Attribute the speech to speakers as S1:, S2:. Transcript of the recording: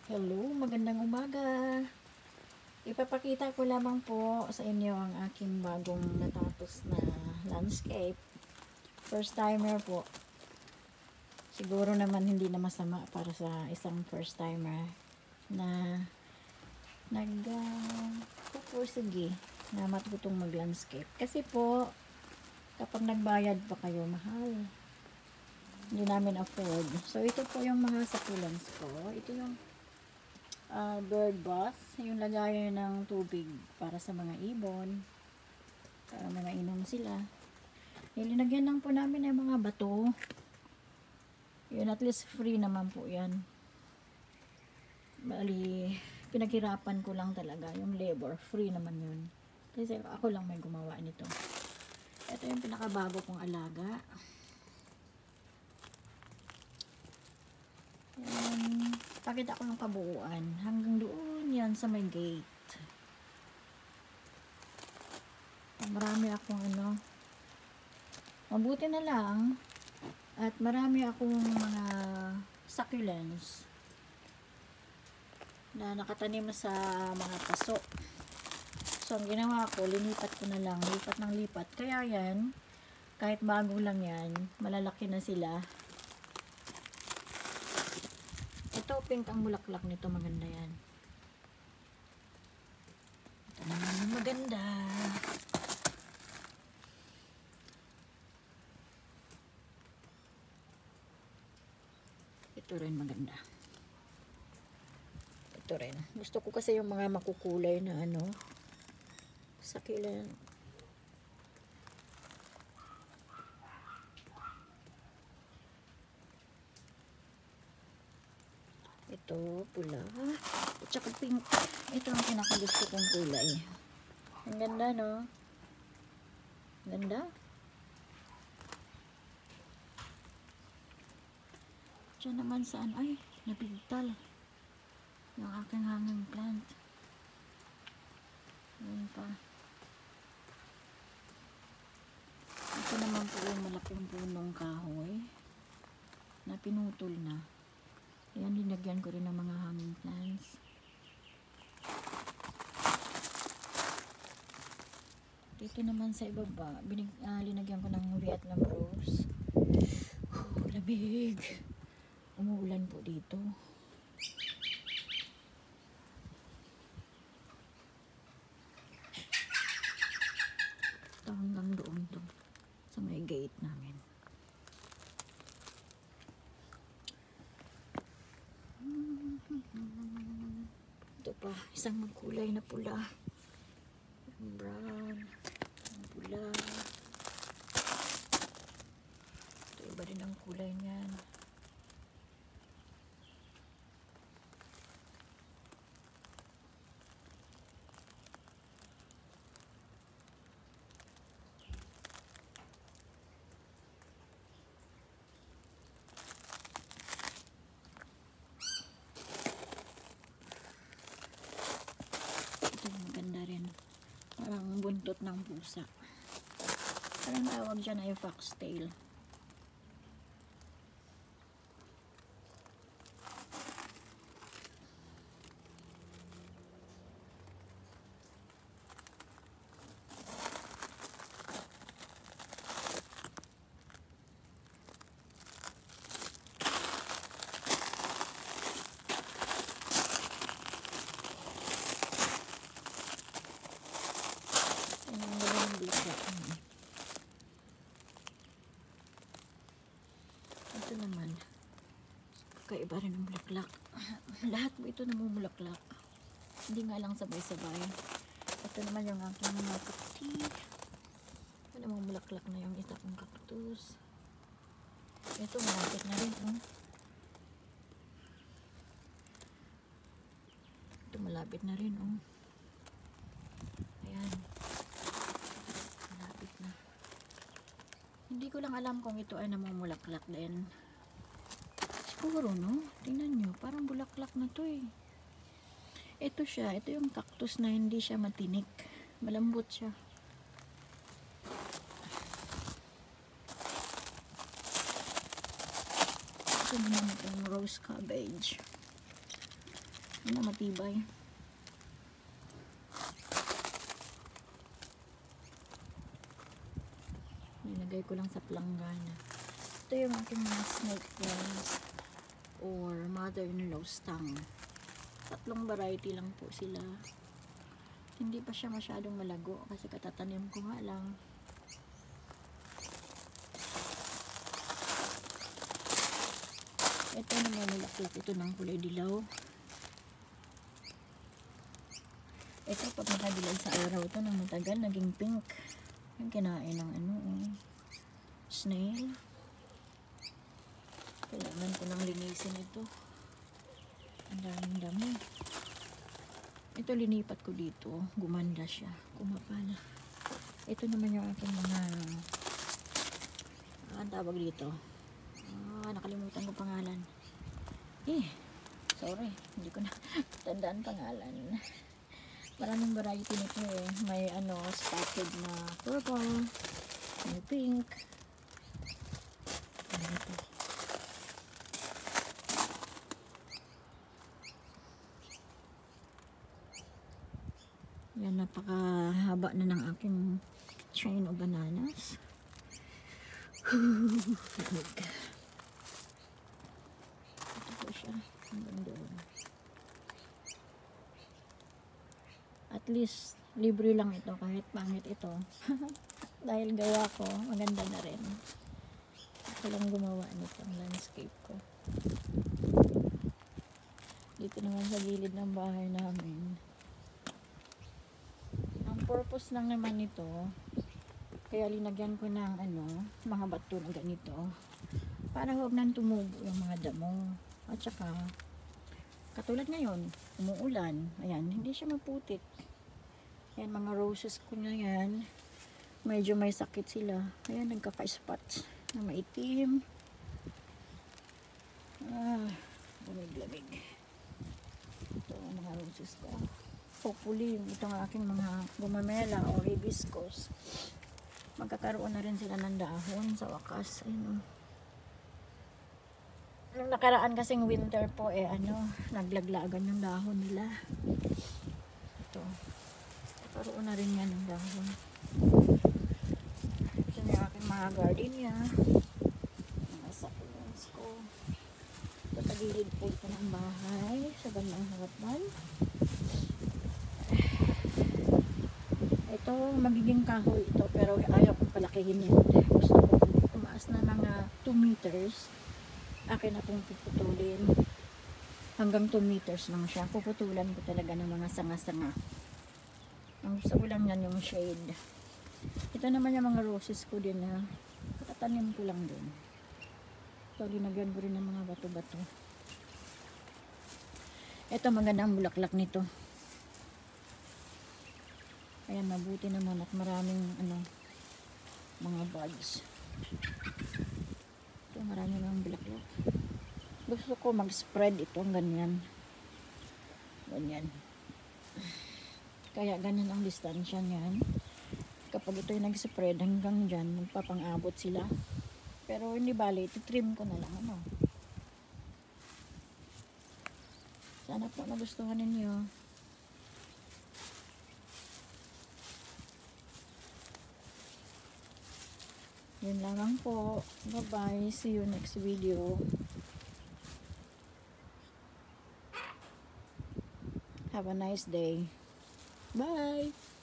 S1: Hello, magandang umaga. Ipapakita ko lamang po sa inyo ang aking bagong natapos na landscape. First timer po. Siguro naman hindi na masama para sa isang first timer na nagpupursige na matutong mag-landscape. Kasi po, kapag nagbayad pa kayo, mahal. Hindi namin afford. So, ito po yung mga succulents ko. Ito yung bird bath, yung lagayan ng tubig para sa mga ibon, para mga inom sila. Nilinagyan lang po namin ng mga bato. Yun, at least free naman po yan. Bali, pinaghirapan ko lang talaga yung labor, free naman yun. Kasi ako lang may gumawa nito. Ito yung pinakabago kong alaga. Yan, pakita ko yung kabuuan hanggang doon yan sa may gate. Marami akong mabuti na lang at marami akong mga succulents na nakatanim sa mga paso. So ang ginawa ko, linipat ko na lang, lipat ng lipat. Kaya yan, kahit bago lang yan, malalaki na sila. Ito, pink ang bulaklak nito. Maganda yan. Ito naman yung maganda. Ito rin maganda. Ito rin. Gusto ko kasi yung mga makukulay na succulent. Ito, pula. At saka pink. Ito ang pinakagusto kong kulay. Ang ganda, no? Ganda. Diyan naman saan? Ay, napigtal. Yung aking hanging plant. Ayan pa. Ito naman po yung malaking punong kahoy na pinutol na. Ayan, linagyan ko rin ng mga hanging plants. Dito naman sa ibaba, linagyan ko ng Vietnam rose. Lamig. Umuulan po dito. Ito hanggang doon to, sa may gate namin. Ito pa, isang magkulay na pula. Brown, pula. Ito iba rin ang kulay niyan. Parang buntot ng pusa. Parang tawag dyan ay foxtail. Ito naman, kaiba rin ang bulaklak. Lahat po ito namumulaklak. Hindi nga lang sabay-sabay. Ito naman yung aking mga puti. Namumulaklak na yung isa kong cactus. Ito malapit na rin. Ito malapit na rin. Ayan. Malapit na. Hindi ko lang alam kung ito ay namumulaklak din. Siguro, no? Tingnan nyo. Parang bulaklak na to eh. Ito siya. Ito yung cactus na hindi siya matinik. Malambot siya. Ito naman itong rose cabbage. Ano, matibay. Nilagay ko lang sa planggana. Ito yung aking mga snake plants or mother-in-law's tongue. 3 variety lang po sila. Hindi pa siya masyadong malago kasi katatanim ko nga lang. Ito naman mulaklak ito ng kulay dilaw. Ito pag nakadilag sa araw ito ng matagal naging pink. Yung kinain ng snail. Kailangan ko nang linisin ito. Ang daming dami. Ito linipat ko dito. Gumanda siya. Kumapal. Ito naman yung aking mga ang tawag dito. Nakalimutan ko pangalan. Sorry. Hindi ko na tandaan pangalan. Maraming variety nito eh. May spotted na purple. May pink. Ito. Yan, napakahaba na ng aking chain of bananas. Ito po siya. Hanggang doon. At least, libre lang ito kahit pangit ito. Dahil gawa ko, maganda na rin. Ako lang gumawa nito ang landscape ko. Dito naman sa gilid ng bahay namin. Ang purpose lang naman nito, kaya linagyan ko ng mga bato na ganito para huwag nang tumubo yung mga damo. At saka katulad ngayon, umuulan, ayan, hindi siya maputik. Yan, mga roses ko na yan, medyo may sakit sila. Ayan, nagkaka-spots na maitim. Lamig-lamig. Ito ang mga roses ko. Hopefully, itong aking mga gumamela o hibiscus, magkakaroon na rin sila ng dahon sa wakas. Ayun. Nung nakaraan kasing winter po, naglaglagan yung dahon nila. Ito. Magkakaroon na rin yan ng dahon. Ito yung aking mga gardenia. Mga succulents ko. Patagilid po ito ng bahay sa bandang harapan. Ito, magiging kahoy ito, pero ayaw ko palakihin yan. Gusto ko tumaas na mga 2 meters. Akin na itong puputulin. Hanggang 2 meters lang siya. Puputulan ko talaga ng mga sanga-sanga. Ang gusto ko lang yan yung shade. Ito naman yung mga roses ko din na tatanim ko lang din. Ito, linagyan ko rin ng mga bato-bato. Ito, magandang bulaklak nito. Ayan, mabuti naman at maraming mga buds. Ito, marami ng bulaklak. Gusto ko mag-spread itong ganyan. Ganyan. Kaya ganyan ang distansya niyan. Kapag ito yung nag-spread hanggang dyan, magpapang-abot sila. Pero hindi bali, trim ko na lang. Sana po nagustuhan ninyo. Yun lamang po. Bye-bye. See you next video. Have a nice day. Bye!